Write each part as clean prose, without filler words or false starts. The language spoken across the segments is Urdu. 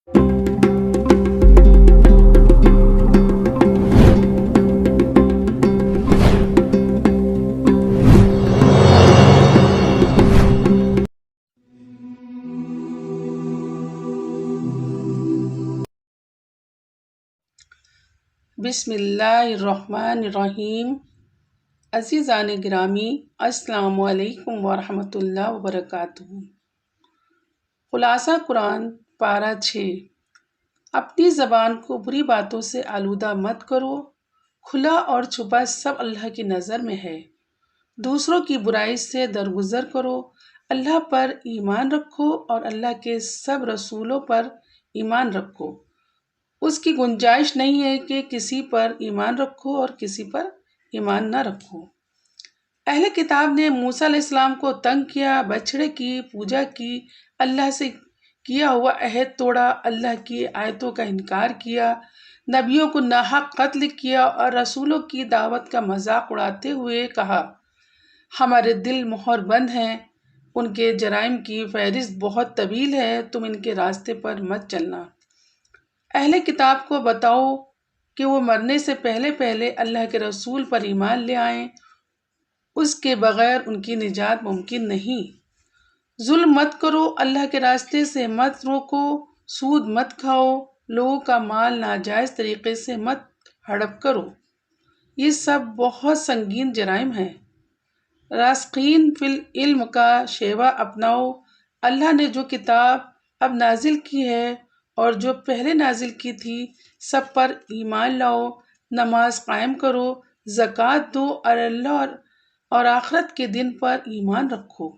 بسم اللہ الرحمن الرحیم۔ عزیزان گرامی، السلام علیکم ورحمۃ اللہ وبرکاتہ۔ خلاصہ قرآن پارہ 6۔ اپنی زبان کو بری باتوں سے آلودہ مت کرو، کھلا اور چھپا سب اللہ کی نظر میں ہے۔ دوسروں کی برائی سے درگزر کرو، اللہ پر ایمان رکھو اور اللہ کے سب رسولوں پر ایمان رکھو۔ اس کی گنجائش نہیں ہے کہ کسی پر ایمان رکھو اور کسی پر ایمان نہ رکھو۔ اہل کتاب نے موسیٰ علیہ السلام کو تنگ کیا، بچھڑے کی پوجا کی، اللہ سے کیا ہوا عہد توڑا، اللہ کی آیتوں کا انکار کیا، نبیوں کو ناحق قتل کیا اور رسولوں کی دعوت کا مذاق اڑاتے ہوئے کہا ہمارے دل مہر بند ہیں۔ ان کے جرائم کی فہرست بہت طویل ہے، تم ان کے راستے پر مت چلنا۔ اہل کتاب کو بتاؤ کہ وہ مرنے سے پہلے پہلے اللہ کے رسول پر ایمان لے آئیں، اس کے بغیر ان کی نجات ممکن نہیں۔ ظلم مت کرو، اللہ کے راستے سے مت روکو، سود مت کھاؤ، لوگوں کا مال ناجائز طریقے سے مت ہڑپ کرو۔ یہ سب بہت سنگین جرائم ہیں۔ راسخین فی العلم کا شیوہ اپناؤ۔ اللہ نے جو کتاب اب نازل کی ہے اور جو پہلے نازل کی تھی سب پر ایمان لاؤ، نماز قائم کرو، زکوٰۃ دو اور اللہ اور آخرت کے دن پر ایمان رکھو۔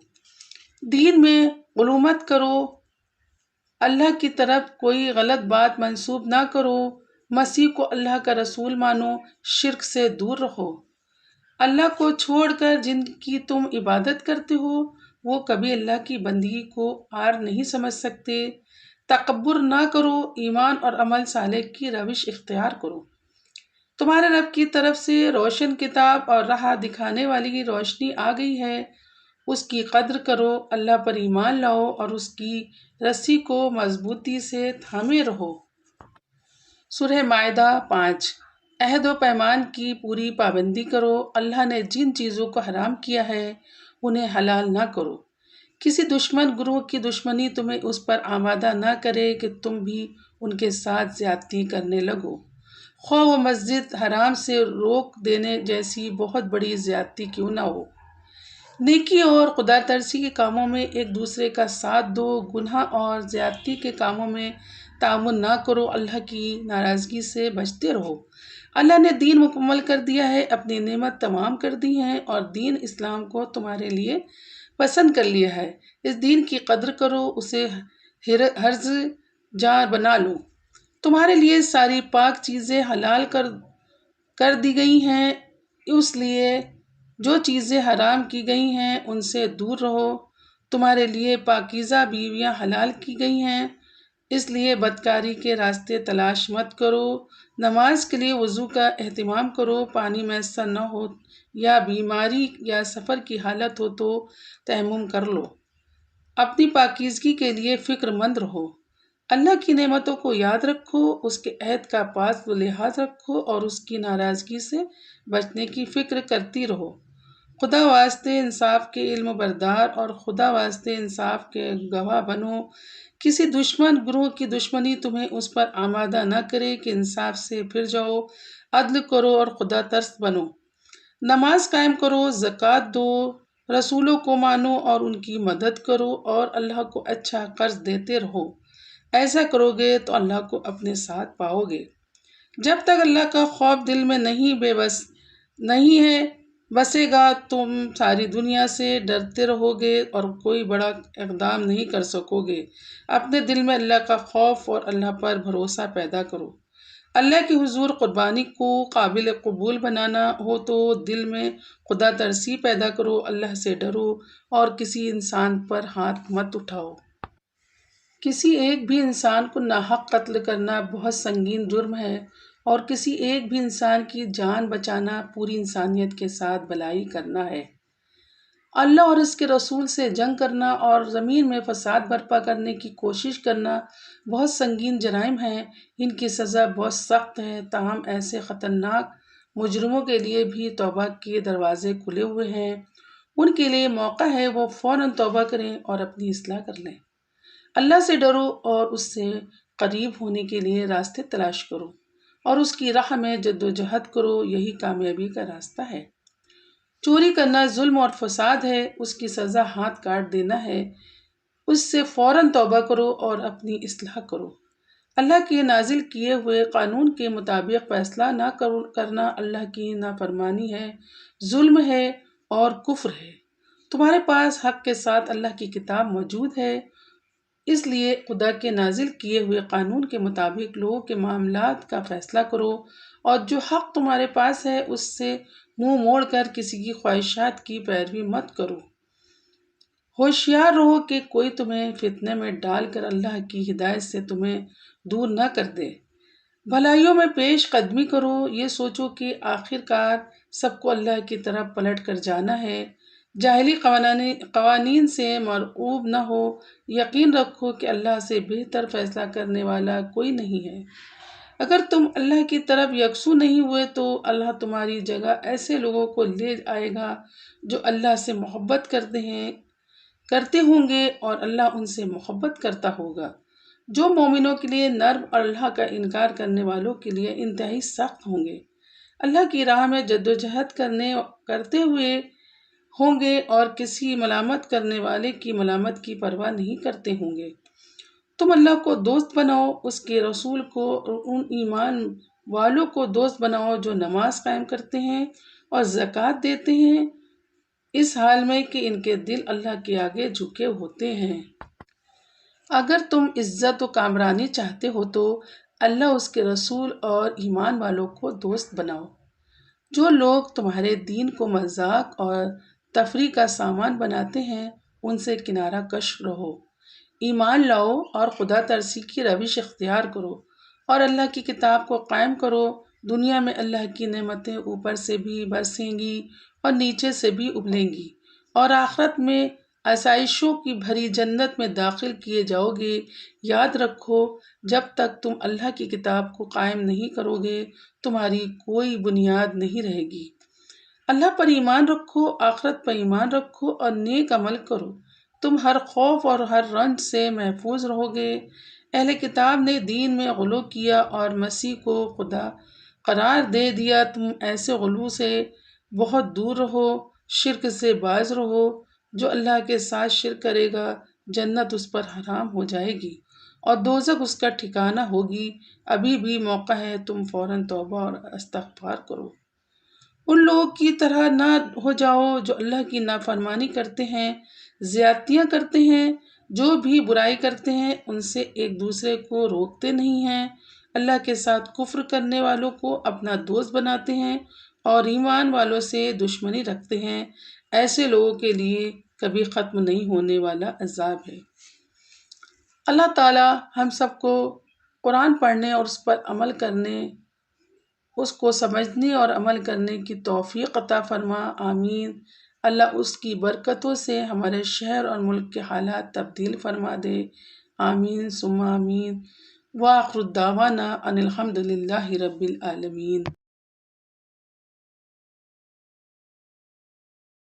دین میں غلو مت کرو، اللہ کی طرف کوئی غلط بات منسوب نہ کرو، مسیح کو اللہ کا رسول مانو، شرک سے دور رہو۔ اللہ کو چھوڑ کر جن کی تم عبادت کرتے ہو وہ کبھی اللہ کی بندگی کو عار نہیں سمجھ سکتے۔ تکبر نہ کرو، ایمان اور عمل صالح کی روش اختیار کرو۔ تمہارے رب کی طرف سے روشن کتاب اور راہ دکھانے والی روشنی آ گئی ہے، اس کی قدر کرو، اللہ پر ایمان لاؤ اور اس کی رسی کو مضبوطی سے تھامے رہو۔ سورہ مائدہ 5۔ عہد و پیمان کی پوری پابندی کرو، اللہ نے جن چیزوں کو حرام کیا ہے انہیں حلال نہ کرو۔ کسی دشمن گروہ کی دشمنی تمہیں اس پر آمادہ نہ کرے کہ تم بھی ان کے ساتھ زیادتی کرنے لگو، خواہ وہ مسجد حرام سے روک دینے جیسی بہت بڑی زیادتی کیوں نہ ہو۔ نیکی اور خدا ترسی کے کاموں میں ایک دوسرے کا ساتھ دو، گناہ اور زیادتی کے کاموں میں تعاون نہ کرو، اللہ کی ناراضگی سے بچتے رہو۔ اللہ نے دین مکمل کر دیا ہے، اپنی نعمت تمام کر دی ہے اور دین اسلام کو تمہارے لیے پسند کر لیا ہے۔ اس دین کی قدر کرو، اسے حرز جاں بنا لو۔ تمہارے لیے ساری پاک چیزیں حلال کر دی گئی ہیں، اس لیے جو چیزیں حرام کی گئی ہیں ان سے دور رہو۔ تمہارے لیے پاکیزہ بیویاں حلال کی گئی ہیں، اس لیے بدکاری کے راستے تلاش مت کرو۔ نماز کے لیے وضو کا اہتمام کرو، پانی میسر نہ ہو یا بیماری یا سفر کی حالت ہو تو تیمم کر لو۔ اپنی پاکیزگی کے لیے فکر مند رہو، اللہ کی نعمتوں کو یاد رکھو، اس کے عہد کا پاس و لحاظ رکھو اور اس کی ناراضگی سے بچنے کی فکر کرتی رہو۔ خدا واسطے انصاف کے علم بردار اور خدا واسطے انصاف کے گواہ بنو۔ کسی دشمن گروہ کی دشمنی تمہیں اس پر آمادہ نہ کرے کہ انصاف سے پھر جاؤ، عدل کرو اور خدا ترس بنو۔ نماز قائم کرو، زکوٰۃ دو، رسولوں کو مانو اور ان کی مدد کرو اور اللہ کو اچھا قرض دیتے رہو۔ ایسا کرو گے تو اللہ کو اپنے ساتھ پاؤ گے۔ جب تک اللہ کا خوف دل میں نہیں ہے بسے گا تم ساری دنیا سے ڈرتے رہو گے اور کوئی بڑا اقدام نہیں کر سکو گے۔ اپنے دل میں اللہ کا خوف اور اللہ پر بھروسہ پیدا کرو۔ اللہ کے حضور قربانی کو قابل قبول بنانا ہو تو دل میں خدا ترسی پیدا کرو، اللہ سے ڈرو اور کسی انسان پر ہاتھ مت اٹھاؤ۔ کسی ایک بھی انسان کو ناحق قتل کرنا بہت سنگین جرم ہے اور کسی ایک بھی انسان کی جان بچانا پوری انسانیت کے ساتھ بھلائی کرنا ہے۔ اللہ اور اس کے رسول سے جنگ کرنا اور زمین میں فساد برپا کرنے کی کوشش کرنا بہت سنگین جرائم ہیں۔ ان کی سزا بہت سخت ہے، تاہم ایسے خطرناک مجرموں کے لیے بھی توبہ کے دروازے کھلے ہوئے ہیں۔ ان کے لیے موقع ہے، وہ فوراً توبہ کریں اور اپنی اصلاح کر لیں۔ اللہ سے ڈرو اور اس سے قریب ہونے کے لیے راستے تلاش کرو اور اس کی راہ میں جد و جہد کرو، یہی کامیابی کا راستہ ہے۔ چوری کرنا ظلم اور فساد ہے، اس کی سزا ہاتھ کاٹ دینا ہے۔ اس سے فوراً توبہ کرو اور اپنی اصلاح کرو۔ اللہ کے نازل کیے ہوئے قانون کے مطابق فیصلہ نہ کرنا اللہ کی نافرمانی ہے، ظلم ہے اور کفر ہے۔ تمہارے پاس حق کے ساتھ اللہ کی کتاب موجود ہے، اس لیے خدا کے نازل کیے ہوئے قانون کے مطابق لوگوں کے معاملات کا فیصلہ کرو، اور جو حق تمہارے پاس ہے اس سے منہ موڑ کر کسی کی خواہشات کی پیروی مت کرو۔ ہوشیار رہو کہ کوئی تمہیں فتنے میں ڈال کر اللہ کی ہدایت سے تمہیں دور نہ کر دے۔ بھلائیوں میں پیش قدمی کرو، یہ سوچو کہ آخر کار سب کو اللہ کی طرف پلٹ کر جانا ہے۔ جاہلی قوانین سے مرعوب نہ ہو، یقین رکھو کہ اللہ سے بہتر فیصلہ کرنے والا کوئی نہیں ہے۔ اگر تم اللہ کی طرف یکسو نہیں ہوئے تو اللہ تمہاری جگہ ایسے لوگوں کو لے آئے گا جو اللہ سے محبت کرتے ہوں گے اور اللہ ان سے محبت کرتا ہوگا، جو مومنوں کے لیے نرم اور اللہ کا انکار کرنے والوں کے لیے انتہائی سخت ہوں گے۔ اللہ کی راہ میں جدوجہد کرتے ہوئے ہوں گے اور کسی ملامت کرنے والے کی ملامت کی پرواہ نہیں کرتے ہوں گے۔ تم اللہ کو دوست بناؤ، اس کے رسول کو اور ان ایمان والوں کو دوست بناؤ جو نماز قائم کرتے ہیں اور زکوٰۃ دیتے ہیں، اس حال میں کہ ان کے دل اللہ کے آگے جھکے ہوتے ہیں۔ اگر تم عزت و کامرانی چاہتے ہو تو اللہ، اس کے رسول اور ایمان والوں کو دوست بناؤ۔ جو لوگ تمہارے دین کو مذاق اور تفریح کا سامان بناتے ہیں ان سے کنارہ کش رہو۔ ایمان لاؤ اور خدا ترسی کی روش اختیار کرو اور اللہ کی کتاب کو قائم کرو۔ دنیا میں اللہ کی نعمتیں اوپر سے بھی برسیں گی اور نیچے سے بھی ابلیں گی، اور آخرت میں آسائشوں کی بھری جنت میں داخل کیے جاؤ گے۔ یاد رکھو، جب تک تم اللہ کی کتاب کو قائم نہیں کرو گے تمہاری کوئی بنیاد نہیں رہے گی۔ اللہ پر ایمان رکھو، آخرت پر ایمان رکھو اور نیک عمل کرو، تم ہر خوف اور ہر رنج سے محفوظ رہو گے۔ اہل کتاب نے دین میں غلو کیا اور مسیح کو خدا قرار دے دیا، تم ایسے غلو سے بہت دور رہو۔ شرک سے باز رہو، جو اللہ کے ساتھ شرک کرے گا جنت اس پر حرام ہو جائے گی اور دوزخ اس کا ٹھکانہ ہوگی۔ ابھی بھی موقع ہے، تم فوراً توبہ اور استغفار کرو۔ ان لوگوں کی طرح نہ ہو جاؤ جو اللہ کی نافرمانی کرتے ہیں، زیادتیاں کرتے ہیں، جو بھی برائی کرتے ہیں ان سے ایک دوسرے کو روکتے نہیں ہیں، اللہ کے ساتھ کفر کرنے والوں کو اپنا دوست بناتے ہیں اور ایمان والوں سے دشمنی رکھتے ہیں۔ ایسے لوگوں کے لیے کبھی ختم نہیں ہونے والا عذاب ہے۔ اللہ تعالیٰ ہم سب کو قرآن پڑھنے اور اس پر عمل کرنے، اس کو سمجھنے اور عمل کرنے کی توفیق عطا فرما، آمین۔ اللہ اس کی برکتوں سے ہمارے شہر اور ملک کے حالات تبدیل فرما دے، آمین ثم آمین۔ وآخر دعوانا ان الحمد للہ رب العالمین۔